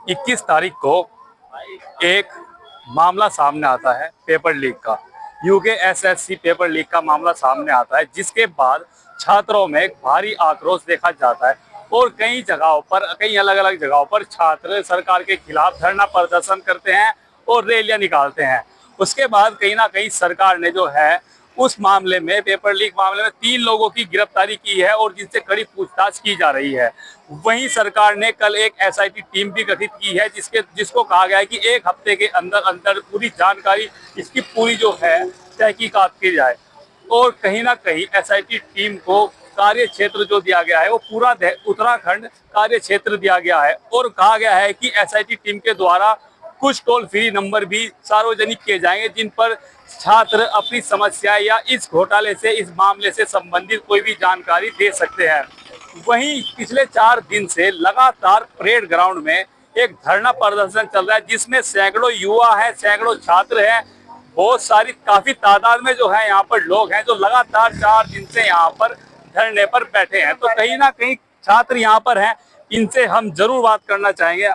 21 तारीख को एक मामला सामने आता है पेपर लीक का। यूके एसएससी पेपर लीक का मामला सामने आता है, जिसके बाद छात्रों में भारी आक्रोश देखा जाता है और कई जगहों पर, कई अलग अलग जगहों पर छात्र सरकार के खिलाफ धरना प्रदर्शन करते हैं और रैलियां निकालते हैं। उसके बाद कहीं ना कहीं सरकार ने जो है उस मामले में, पेपर लीक मामले में 3 लोगों की गिरफ्तारी की है और जिनसे कड़ी पूछताछ की जा रही है। वहीं सरकार ने कल एक एसआईटी टीम भी गठित की है, जिसको कहा गया है कि 1 हफ्ते के अंदर अंदर पूरी जानकारी, इसकी पूरी जो है तहकीकात की जाए। और कहीं ना कहीं एसआईटी टीम को कार्य क्षेत्र जो दिया गया है वो पूरा उत्तराखंड कार्य क्षेत्र दिया गया है और कहा गया है कि एसआईटी टीम के द्वारा कुछ टोल फ्री नंबर भी सार्वजनिक किए जाएंगे, जिन पर छात्र अपनी समस्या या इस घोटाले से, इस मामले से संबंधित कोई भी जानकारी दे सकते हैं। वहीं पिछले 4 दिन से लगातार परेड ग्राउंड में एक धरना प्रदर्शन चल रहा है, जिसमें सैकड़ों युवा हैं, सैकड़ों छात्र हैं, बहुत सारी काफी तादाद में जो है यहाँ पर लोग हैं जो लगातार 4 दिन से यहाँ पर धरने पर बैठे हैं। तो कहीं ना कहीं छात्र यहाँ पर हैं, इनसे हम जरूर बात करना चाहेंगे।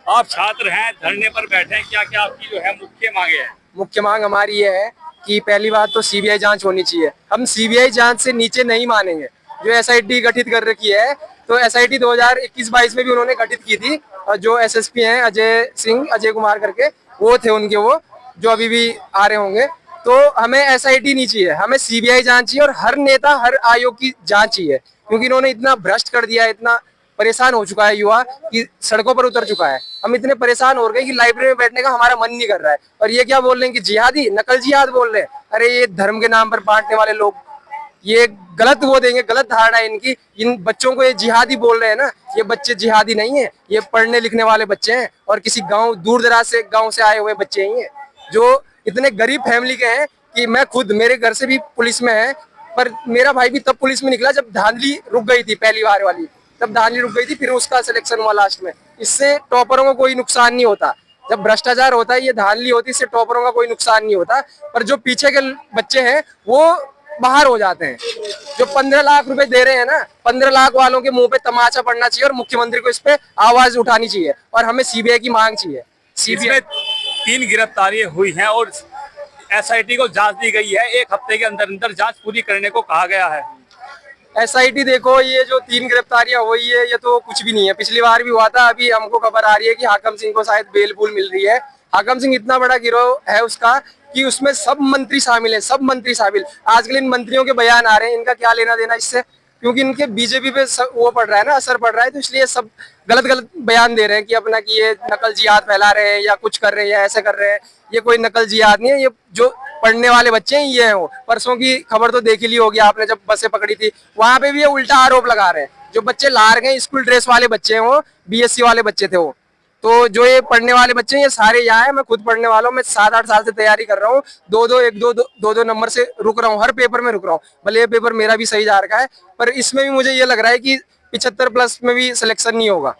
आप छात्र हैं, धरने पर बैठे हैं, क्या क्या आपकी जो है मुख्य मांगे हैं? मुख्य मांग हमारी ये है कि पहली बात तो सीबीआई जांच होनी चाहिए। हम सीबीआई जांच से नीचे नहीं मानेंगे। जो एसआईटी गठित कर रखी है, तो एसआईटी 2021-22 में भी उन्होंने गठित की थी, और जो एसएसपी हैं अजय कुमार करके, वो थे उनके, वो जो अभी भी आ रहे होंगे। तो हमें एसआईटी नहीं चाहिए, हमें सीबीआई जांच चाहिए और हर नेता, हर आयोग की जांच चाहिए, क्योंकि इन्होंने इतना भ्रष्ट कर दिया है, इतना परेशान हो चुका है युवा कि सड़कों पर उतर चुका है। हम इतने परेशान हो गए कि लाइब्रेरी में बैठने का हमारा मन नहीं कर रहा है। और ये क्या बोल रहे हैं कि जिहादी, नकल जिहाद बोल रहे हैं। अरे ये धर्म के नाम पर बांटने वाले लोग, ये गलत वो देंगे, गलत धारणा है इनकी। इन बच्चों को ये जिहादी बोल रहे हैं ना, ये बच्चे जिहादी नहीं है, ये पढ़ने लिखने वाले बच्चे हैं और किसी गांव, दूर दराज से गांव से आए हुए बच्चे ही हैं, जो इतने गरीब फैमिली के हैं कि मैं खुद, मेरे घर से भी पुलिस में है, पर मेरा भाई भी तब पुलिस में निकला जब धांधली रुक गई थी, पहली बार वाली, तब धांधली रुक गई थी, फिर उसका सिलेक्शन हुआ लास्ट में। इससे टॉपरों को कोई नुकसान नहीं होता। जब भ्रष्टाचार होता है, ये धांधली होती है, इससे टॉपरों का कोई नुकसान नहीं होता, पर जो पीछे के बच्चे हैं वो बाहर हो जाते हैं। जो 15 लाख रुपए दे रहे हैं ना, 15 लाख वालों के मुंह पे तमाचा पड़ना चाहिए और मुख्यमंत्री को इस पे आवाज उठानी चाहिए और हमें सीबीआई की मांग चाहिए। सीबीआई 3 गिरफ्तारियां हुई हैं और एसआईटी को जांच दी गई है, 1 हफ्ते के अंदर अंदर जांच पूरी करने को कहा गया है। एसआईटी देखो, ये जो 3 गिरफ्तारियां हुई है, ये तो कुछ भी नहीं है। पिछली बार भी हुआ था। अभी हमको खबर आ रही है कि हाकम सिंह को शायद बेल फूल मिल रही है। हाकम सिंह इतना बड़ा गिरोह है उसका कि उसमें सब मंत्री शामिल है, सब मंत्री शामिल। आजकल इन मंत्रियों के बयान आ रहे हैं, इनका क्या लेना देना इससे, क्योंकि इनके बीजेपी पे वो पड़ रहा है ना, असर पड़ रहा है, तो इसलिए सब गलत गलत बयान दे रहे हैं कि अपना कि ये नकल जिहाद फैला रहे हैं या कुछ कर रहे हैं या ऐसे कर रहे हैं। ये कोई नकल जिहाद नहीं है, ये जो पढ़ने वाले बच्चे हैं ये हैं। वो परसों की खबर तो देख ही ली होगी आपने, जब बसें पकड़ी थी, वहां पे भी ये उल्टा आरोप लगा रहे हैं। जो बच्चे ला रहे हैं स्कूल ड्रेस वाले बच्चे हैं, वो बीएससी वाले बच्चे थे वो। तो जो ये पढ़ने वाले बच्चे हैं, ये सारे यहाँ हैं। मैं खुद पढ़ने वाला हूँ, मैं 7-8 साल से तैयारी कर रहा हूँ। 2-2 नंबर से रुक रहा हूँ, हर पेपर में रुक रहा हूँ। भले ये पेपर मेरा भी सही जा रखा है, पर इसमें भी मुझे ये लग रहा है कि 75+ में भी सिलेक्शन नहीं होगा।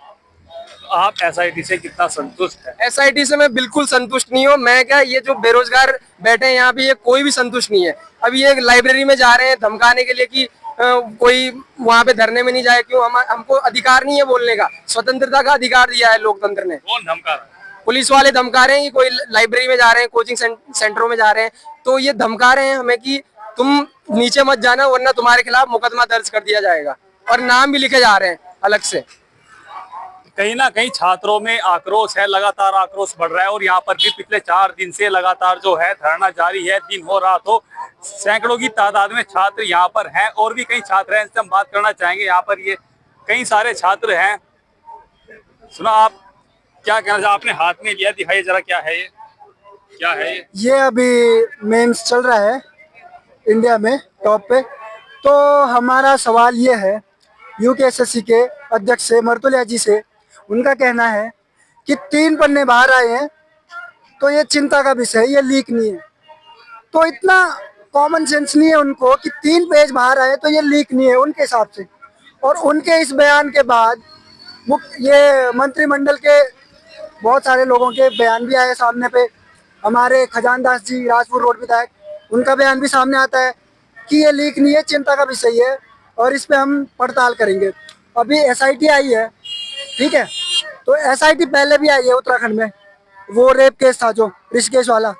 आप एसआईटी से कितना संतुष्ट है? एसआईटी से मैं बिल्कुल संतुष्ट नहीं हूँ। मैं क्या, ये जो बेरोजगार बैठे हैं यहाँ पे, ये कोई भी संतुष्ट नहीं है। अभी ये लाइब्रेरी में जा रहे हैं धमकाने के लिए कि कोई वहां पे धरने में नहीं जाए। क्यों? हमको अधिकार नहीं है बोलने का, स्वतंत्रता का अधिकार दिया है लोकतंत्र ने। कौन धमका रहा है? पुलिस वाले धमका रहे हैं कि कोई लाइब्रेरी में जा रहे हैं, कोचिंग सेंटरों में जा रहे हैं, तो ये धमका रहे हैं हमें कि तुम नीचे मत जाना वरना तुम्हारे खिलाफ मुकदमा दर्ज कर दिया जाएगा, और नाम भी लिखे जा रहे हैं अलग से। कहीं ना कहीं छात्रों में आक्रोश है, लगातार आक्रोश बढ़ रहा है और यहाँ पर भी पिछले 4 दिन से लगातार जो है धरना जारी है, दिन हो रात हो। सैकड़ों की तादाद में छात्र यहाँ पर हैं और भी कई छात्र हैं, इनसे हम बात करना चाहेंगे। यहाँ पर ये कई सारे छात्र हैं। सुना, आप क्या कहना चाह, आपने हाथ में लिया, दिखाइए जरा, क्या है ये, क्या है ये? ये अभी मेंस चल रहा है इंडिया में टॉप पे। तो हमारा सवाल ये है यूकेएसएससी के अध्यक्ष से, मर्तुलिया जी से, उनका कहना है कि 3 पन्ने बाहर आए हैं तो ये चिंता का विषय है, ये लीक नहीं है। तो इतना कॉमन सेंस नहीं है उनको कि 3 पेज बाहर आए तो ये लीक नहीं है उनके हिसाब से। और उनके इस बयान के बाद ये मंत्रिमंडल के बहुत सारे लोगों के बयान भी आए सामने पे। हमारे खजानदास जी, राजपुर रोड विधायक, उनका बयान भी सामने आता है कि ये लीक नहीं है, चिंता का विषय है और इस पे हम पड़ताल करेंगे। अभी एसआईटी आई है, ठीक है, तो एसआईटी पहले भी आई है उत्तराखंड में, वो रेप केस था जो ऋषिकेश वाला,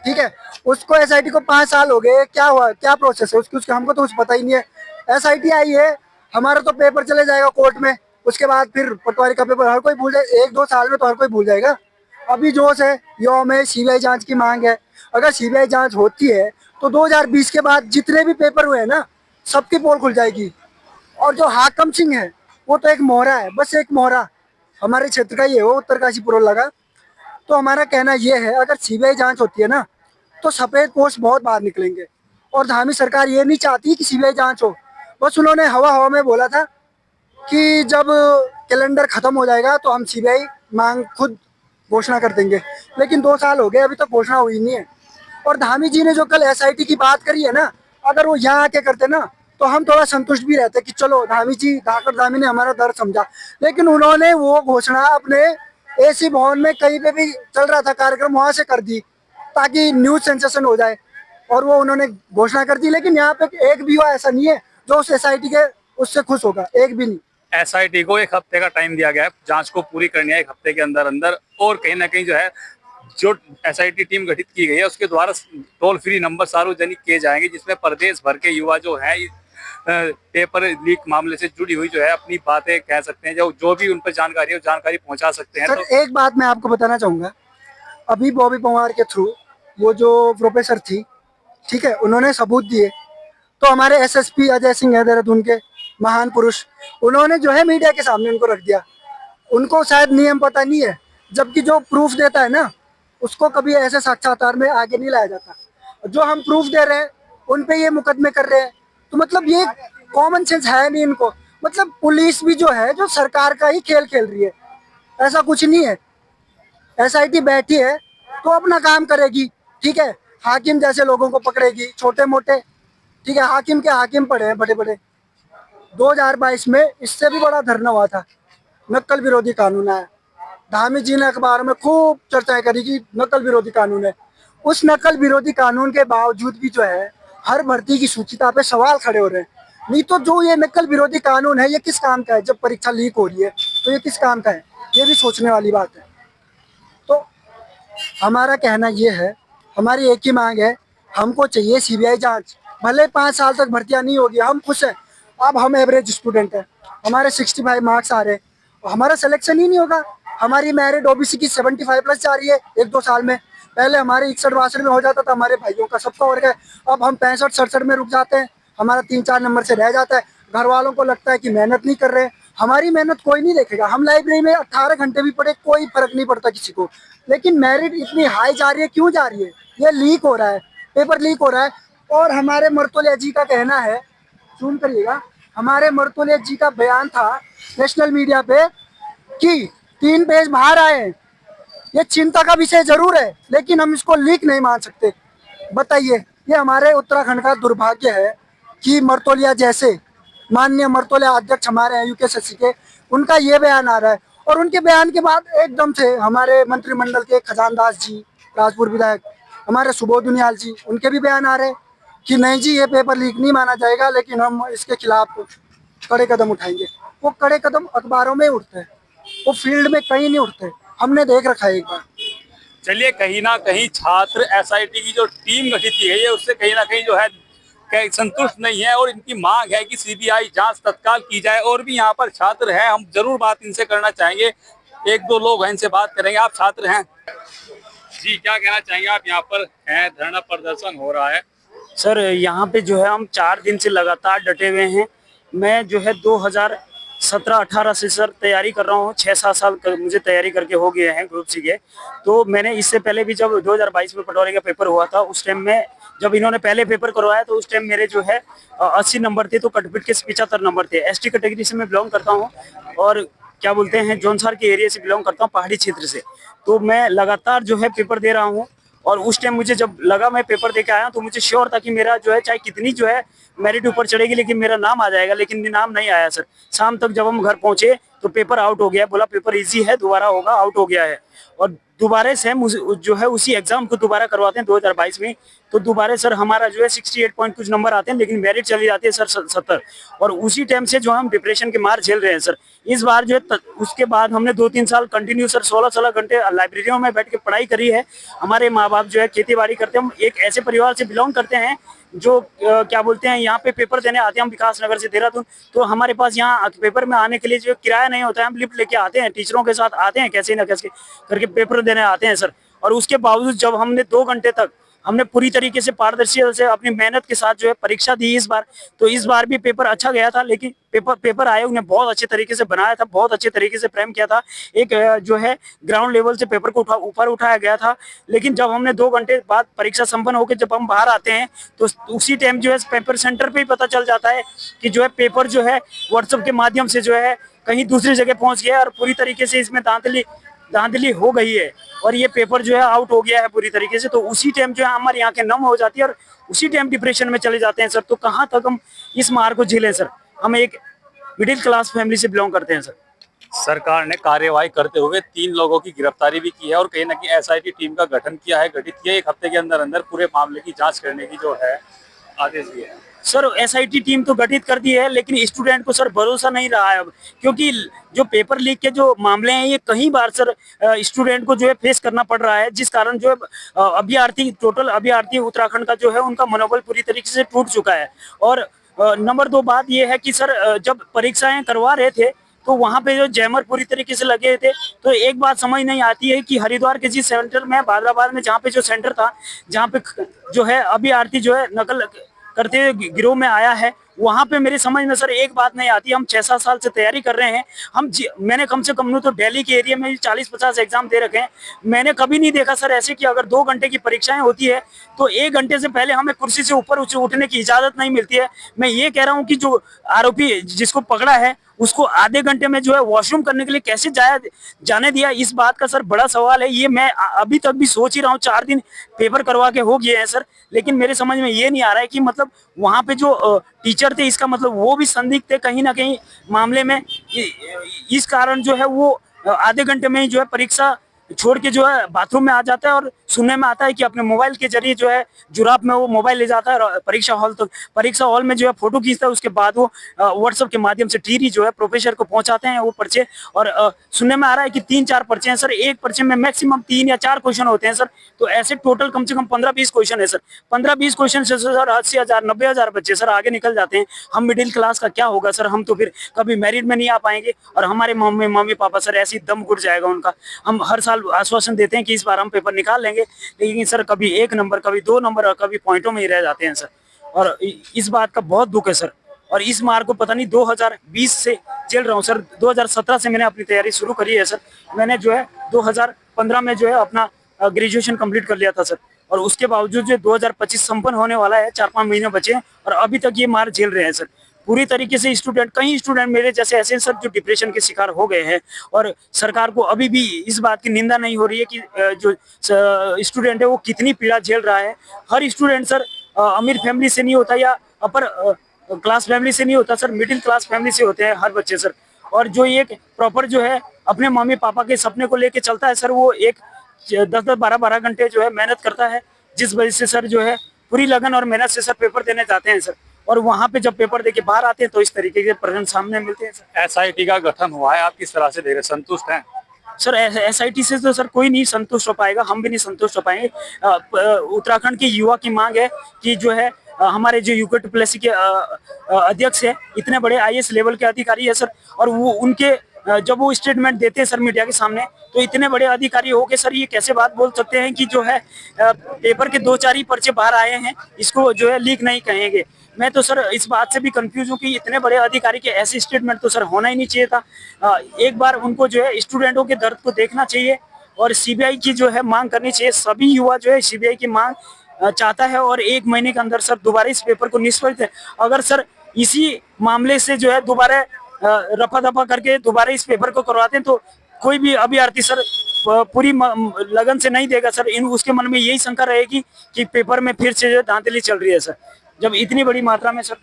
ठीक है, उसको एसआईटी को 5 साल हो गए, क्या हुआ, क्या प्रोसेस है उसकी, उसके हमको तो कुछ पता ही नहीं है। एसआईटी आई है, हमारा तो पेपर चले जाएगा कोर्ट में, उसके बाद फिर पटवारी का पेपर हर कोई भूल जाए, 1-2 साल में तो हर कोई भूल जाएगा। अभी जोश है, यौम है, सीबीआई जांच की मांग है। अगर सीबीआई जांच होती है तो 2020 के बाद जितने भी पेपर हुए हैं ना, सबकी पोल खुल जाएगी। और जो हाकम सिंह है वो तो एक मोहरा है, बस एक मोहरा, हमारे क्षेत्र का ही है वो, उत्तरकाशी पुरोला लगा। तो हमारा कहना ये है, अगर सीबीआई जांच होती है ना तो सफेद पोस्ट बहुत बाहर निकलेंगे। और धामी सरकार ये नहीं चाहती कि सीबीआई जांच हो, बस उन्होंने हवा हवा में बोला था कि जब कैलेंडर खत्म हो जाएगा तो हम सीबीआई मांग खुद घोषणा कर देंगे। लेकिन 2 साल हो गए, अभी तक घोषणा हुई नहीं है। और धामी जी ने जो कल एसआईटी की बात करी है ना, अगर वो यहाँ आके करते ना तो हम थोड़ा संतुष्ट भी रहते कि चलो धामी जी, धाकड़ धामी ने हमारा दर्द समझा। लेकिन उन्होंने वो घोषणा अपने एसी भवन में कहीं पे भी चल रहा था कार्यक्रम, वहां से कर दी ताकि न्यूज सेंसेशन हो जाए, और वो उन्होंने घोषणा कर दी। लेकिन यहाँ पे एक भी हुआ ऐसा नहीं है जो उस एसआईटी के उससे खुश होगा, एक भी नहीं। एसआईटी को 1 हफ्ते का टाइम दिया गया है, जांच को पूरी करनी है 1 हफ्ते के अंदर अंदर। और कहीं ना कहीं जो है, जो एसआईटी टीम गठित की गई है उसके द्वारा टोल फ्री नंबर सार्वजनिक किए जाएंगे, जिसमें प्रदेश भर के युवा जो है पेपर लीक मामले से जुड़ी हुई जो है अपनी बातें कह सकते हैं, जो भी उन पर जानकारी है वो जानकारी पहुंचा सकते हैं। सर तो एक बात मैं आपको बताना चाहूंगा, अभी बॉबी पवार के थ्रू वो जो प्रोफेसर थी, ठीक है, उन्होंने सबूत दिए, तो हमारे एसएसपी अजय सिंह है देहरादून के, महान पुरुष, उन्होंने जो है मीडिया के सामने उनको रख दिया। उनको शायद नियम पता नहीं है, जबकि जो प्रूफ देता है ना उसको कभी ऐसे साक्षात्कार में आगे नहीं लाया जाता। जो हम प्रूफ दे रहे हैं उन पे ये मुकदमे कर रहे हैं, तो मतलब ये कॉमन सेंस है नहीं इनको। मतलब पुलिस भी जो है जो सरकार का ही खेल खेल रही है, ऐसा कुछ नहीं है। एसआईटी बैठी है तो अपना काम करेगी, ठीक है, हाकिम जैसे लोगों को पकड़ेगी, छोटे मोटे, ठीक है, हाकिम के हाकिम पड़े हैं बड़े बड़े। 2022 में इससे भी बड़ा धरना हुआ था, नक्सल विरोधी कानून आया, धामी जी ने अखबार में खूब चर्चाएं करी कि नकल विरोधी कानून है। उस नकल विरोधी कानून के बावजूद भी जो है हर भर्ती की सूचिता पे सवाल खड़े हो रहे हैं। नहीं तो जो ये नकल विरोधी कानून है ये किस काम का है? जब परीक्षा लीक हो रही है तो ये किस काम का है? ये भी सोचने वाली बात है। तो हमारा कहना ये है, हमारी एक ही मांग है, हमको चाहिए सीबीआई जांच। भले 5 साल तक भर्तियां नहीं होगी, हम खुश हैं। अब हम एवरेज स्टूडेंट हैं, हमारे 65 मार्क्स आ रहे हैं, हमारा सिलेक्शन ही नहीं होगा। हमारी मेरिट ओबीसी की 75+ जा रही है 1-2 साल में। पहले हमारे 61-62 में हो जाता था, हमारे भाइयों का सबका हो गया। अब हम 65-67 में रुक जाते हैं, हमारा 3-4 नंबर से रह जाता है। घर वालों को लगता है कि मेहनत नहीं कर रहे हैं। हमारी मेहनत कोई नहीं देखेगा। हम लाइब्रेरी में 18 घंटे भी पढ़े, कोई फर्क नहीं पड़ता किसी को। लेकिन मेरिट इतनी हाई जा रही है, क्यों जा रही है? ये लीक हो रहा है, पेपर लीक हो रहा है। और हमारे मर्तोलिया जी का कहना है, सुन करिएगा, हमारे मर्तोलिया जी का बयान था नेशनल मीडिया पे कि 3 पेज बाहर आए। ये चिंता का विषय जरूर है, लेकिन हम इसको लीक नहीं मान सकते। बताइए, ये हमारे उत्तराखंड का दुर्भाग्य है कि मर्तोलिया जैसे माननीय मर्तोलिया अध्यक्ष हमारे हैं यूकेएसएससी के, उनका ये बयान आ रहा है। और उनके बयान के बाद एकदम से हमारे मंत्रिमंडल के खजानदास जी, राजपुर विधायक, हमारे सुबोध दुनियाल जी, उनके भी बयान आ रहे हैं कि नहीं जी ये पेपर लीक नहीं माना जाएगा, लेकिन हम इसके खिलाफ कड़े कदम उठाएंगे। वो कड़े कदम अखबारों में उठते हैं, वो फील्ड में कहीं नहीं उठते। हमने देख रखा है एक बार। चलिए, कहीं ना कहीं छात्र एसआईटी की जो टीम गठित की गई है उससे कहीं ना कहीं जो है संतुष्ट नहीं है, और इनकी मांग है कि सीबीआई जांच तत्काल की जाए। और भी यहाँ पर छात्र हैं, हम जरूर बात इनसे करना चाहेंगे। 1-2 लोग हैं, इनसे बात करेंगे। आप छात्र हैं जी, क्या कहना चाहेंगे? आप यहाँ पर हैं, धरना प्रदर्शन हो रहा है। सर यहाँ पे जो है हम 4 दिन से लगातार डटे हुए हैं। मैं जो है 2017-18 से सर तैयारी कर रहा हूँ। 6-7 साल मुझे तैयारी करके हो गए हैं ग्रुप सी के। तो मैंने इससे पहले भी जब 2022 में पटवारी का पेपर हुआ था, उस टाइम में जब इन्होंने पहले पेपर करवाया तो उस टाइम मेरे जो है 80 नंबर थे, तो कटपिट के 75 नंबर थे। एसटी कैटेगरी से मैं बिलोंग करता हूँ और क्या बोलते हैं जौनसार के एरिया से बिलोंग करता हूँ, पहाड़ी क्षेत्र से। तो मैं लगातार जो है पेपर दे रहा हूँ। और उस टाइम मुझे जब लगा मैं पेपर दे के आया तो मुझे श्योर था कि मेरा जो है चाहे कितनी जो है मेरिट ऊपर चढ़ेगी लेकिन मेरा नाम आ जाएगा, लेकिन नाम नहीं आया सर। शाम तक जब हम घर पहुंचे तो पेपर आउट हो गया। बोला पेपर इजी है, दोबारा होगा, आउट हो गया है। और दोबारा से हम जो है उसी एग्जाम को दोबारा करवाते हैं 2022 में। तो दोबारा सर हमारा जो है 68 पॉइंट कुछ नंबर आते हैं, लेकिन मेरिट चली जाती है सर 70। और उसी टाइम से जो हम डिप्रेशन के मार झेल रहे हैं सर। इस बार जो है उसके बाद हमने 2-3 साल कंटिन्यू सर 16-16 घंटे लाइब्रेरियों में बैठ के पढ़ाई करी है। हमारे माँ बाप जो है खेती बाड़ी करते हैं, हम एक ऐसे परिवार से बिलोंग करते हैं जो क्या बोलते हैं, यहाँ पे पेपर देने आते हैं हम विकास नगर से देहरादून। तो हमारे पास यहाँ पेपर में आने के लिए जो किराया नहीं होता है, हम लिफ्ट लेके आते हैं, टीचरों के साथ आते हैं, कैसे ना कैसे करके पेपर देने आते हैं सर। और उसके बावजूद जब हमने 2 घंटे तक हमने पूरी तरीके से पारदर्शिता से अपनी मेहनत के साथ जो है परीक्षा दी इस बार, तो इस बार भी पेपर अच्छा गया था। लेकिन पेपर आयोग ने बहुत अच्छे तरीके से बनाया था, बहुत अच्छे तरीके से फ्रेम किया था। एक जो है ग्राउंड लेवल से पेपर को ऊपर उठाया गया था। लेकिन जब हमने 2 घंटे बाद परीक्षा संपन्न होकर जब हम बाहर आते हैं, तो उसी टाइम जो है पेपर सेंटर पे ही पता चल जाता है कि जो है पेपर जो है व्हाट्सएप के माध्यम से जो है कहीं दूसरी जगह पहुंच गया है और पूरी तरीके से इसमें धांधली हो गई है और ये पेपर जो है आउट हो गया है पूरी तरीके से। तो उसी टाइम जो है हमारी आंखें नम हो जाती है और उसी टाइम डिप्रेशन में चले जाते हैं सर। तो कहाँ तक हम इस मार को झेलें सर। हम एक मिडिल क्लास फैमिली से बिलोंग करते हैं सर। सरकार ने कार्यवाही करते हुए 3 लोगों की गिरफ्तारी भी की है और कहीं ना कहीं एसआईटी टीम का गठित किया है। 1 हफ्ते के अंदर अंदर पूरे मामले की जांच करने की जो है आदेश दिए हैं। सर एसआईटी टीम तो गठित कर दी है, लेकिन स्टूडेंट को सर भरोसा नहीं रहा है अब, क्योंकि जो पेपर लीक के जो मामले हैं ये कई बार सर स्टूडेंट को जो है फेस करना पड़ रहा है, जिस कारण जो है टोटल अभ्यर्थी उत्तराखंड का जो है उनका मनोबल पूरी तरीके से टूट चुका है। और नंबर 2 बात ये है कि सर जब परीक्षाएं करवा रहे थे तो वहाँ पे जो जैमर पूरी तरीके से लगे थे। तो एक बात समझ नहीं आती है कि हरिद्वार के जिस सेंटर में बादराबाद में जहाँ पे जो सेंटर था, जहाँ पे जो है अभ्यर्थी जो है नकल करते हुए गिरोह में आया है, वहां पे मेरी समझ में सर एक बात नहीं आती। हम 6-7 साल से तैयारी कर रहे हैं। मैंने कम से कम तो दिल्ली के एरिया में 40-50 एग्जाम दे रखे हैं। मैंने कभी नहीं देखा सर ऐसे कि अगर 2 घंटे की परीक्षाएं होती है तो 1 घंटे से पहले हमें कुर्सी से ऊपर उठने की इजाजत नहीं मिलती है। मैं ये कह रहा हूँ कि जो आरोपी जिसको पकड़ा है उसको आधे घंटे में जो है वॉशरूम करने के लिए कैसे जाने दिया, इस बात का सर बड़ा सवाल है। ये मैं अभी तक भी सोच ही रहा हूँ। 4 दिन पेपर करवा के हो गए हैं सर, लेकिन मेरे समझ में ये नहीं आ रहा है कि मतलब वहाँ पे जो टीचर थे इसका मतलब वो भी संदिग्ध थे कहीं ना कहीं मामले में। इस कारण जो है वो आधे घंटे में ही जो है परीक्षा छोड़ के जो है बाथरूम में आ जाता है और सुनने में आता है कि अपने मोबाइल के जरिए जो है जुराब में वो मोबाइल ले जाता है और परीक्षा हॉल में जो है फोटो खींचता है। उसके बाद वो व्हाट्सएप के माध्यम से टीरी जो है प्रोफेसर को पहुंचाते हैं वो पर्चे। और सुनने में आ रहा है कि 3-4 पर्चे हैं सर। एक पर्चे में मैक्सिमम 3 या 4 क्वेश्चन होते हैं सर। तो ऐसे टोटल कम से कम 15-20 क्वेश्चन है सर। 15-20 क्वेश्चन से सर 80,000 90,000 बच्चे सर आगे निकल जाते हैं। हम मिडिल क्लास का क्या होगा सर। हम तो फिर कभी मेरिट में नहीं आ पाएंगे और हमारे मम्मी पापा सर ऐसी दम घुट जाएगा उनका। हम हर साल आश्वासन देते हैं कि इस बार हम पेपर निकाल लेंगे, लेकिन सर कभी 1 नंबर, कभी 2 नंबर और कभी पॉइंटों में ही रह जाते हैं सर। और इस बात का बहुत दुख है सर। और इस मार को पता नहीं 2020 से झेल रहा हूँ सर। 2017 से मैंने अपनी तैयारी शुरू करी है सर। मैंने जो है 2015 में जो है अपना ग्रेजुएशन कंप्लीट कर लिया था सर। और उसके बावजूद जो 2025 संपन्न होने वाला है, 4-5 महीने बचे हैं और अभी तक ये मार झेल रहे हैं सर पूरी तरीके से। कई स्टूडेंट मेरे जैसे ऐसे सब जो डिप्रेशन के शिकार हो गए हैं और सरकार को अभी भी इस बात की निंदा नहीं हो रही है कि जो स्टूडेंट है वो कितनी पीड़ा झेल रहा है। हर स्टूडेंट सर अमीर फैमिली से नहीं होता या अपर क्लास फैमिली से नहीं होता सर, मिडिल क्लास फैमिली से होते हैं हर बच्चे सर। और जो एक प्रॉपर जो है अपने मम्मी पापा के सपने को लेके चलता है सर, वो एक 10-10 12-12 घंटे जो है मेहनत करता है, जिस वजह से सर जो है पूरी लगन और मेहनत से सर पेपर देने जाते हैं सर। और वहाँ पे जब पेपर देके बाहर आते हैं तो इस तरीके के प्रश्न सामने मिलते हैं सर। एसआईटी का गठन हुआ है, आप किस तरह से देख रहे, संतुष्ट हैं? सर एसआईटी से तो सर कोई नहीं संतुष्ट हो पाएगा, हम भी नहीं संतुष्ट हो पाएंगे। उत्तराखंड के युवा की मांग है कि जो है हमारे जो यूके के अध्यक्ष है, इतने बड़े आईएएस लेवल के अधिकारी है सर, और वो उनके जब वो स्टेटमेंट देते हैं सर मीडिया के सामने, तो इतने बड़े अधिकारी हो के सर ये कैसे बात बोल सकते हैं कि जो है पेपर के 2-4 ही पर्चे बाहर आए हैं, इसको जो है लीक नहीं कहेंगे। मैं तो सर इस बात से भी कंफ्यूज हूँ कि इतने बड़े अधिकारी के ऐसे स्टेटमेंट तो सर होना ही नहीं चाहिए था। एक बार उनको जो है स्टूडेंटों के दर्द को देखना चाहिए और सीबीआई की जो है मांग करनी चाहिए। सभी युवा जो है सीबीआई की मांग चाहता है और 1 महीने के अंदर सर दोबारा इस पेपर को निष्फलित है। अगर सर इसी मामले से जो है दोबारा रफा दफा करके दोबारा इस पेपर को करवाते हैं तो कोई भी अभ्यर्थी सर पूरी लगन से नहीं देगा सर। उसके मन में यही शंका रहेगी कि पेपर में फिर से जो धांधली चल रही है सर, जब इतनी बड़ी मात्रा में सर।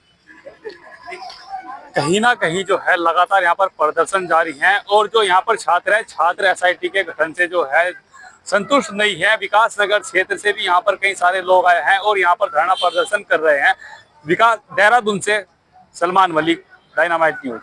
कहीं ना कहीं जो है लगातार यहाँ पर प्रदर्शन जारी है। और जो यहाँ पर छात्र है, छात्र एसआईटी के गठन से जो है संतुष्ट नहीं है। विकास नगर क्षेत्र से भी यहाँ पर कई सारे लोग आए हैं और यहाँ पर धरना प्रदर्शन कर रहे हैं। विकास, देहरादून से सलमान मलिक, डायनामाइट न्यूज।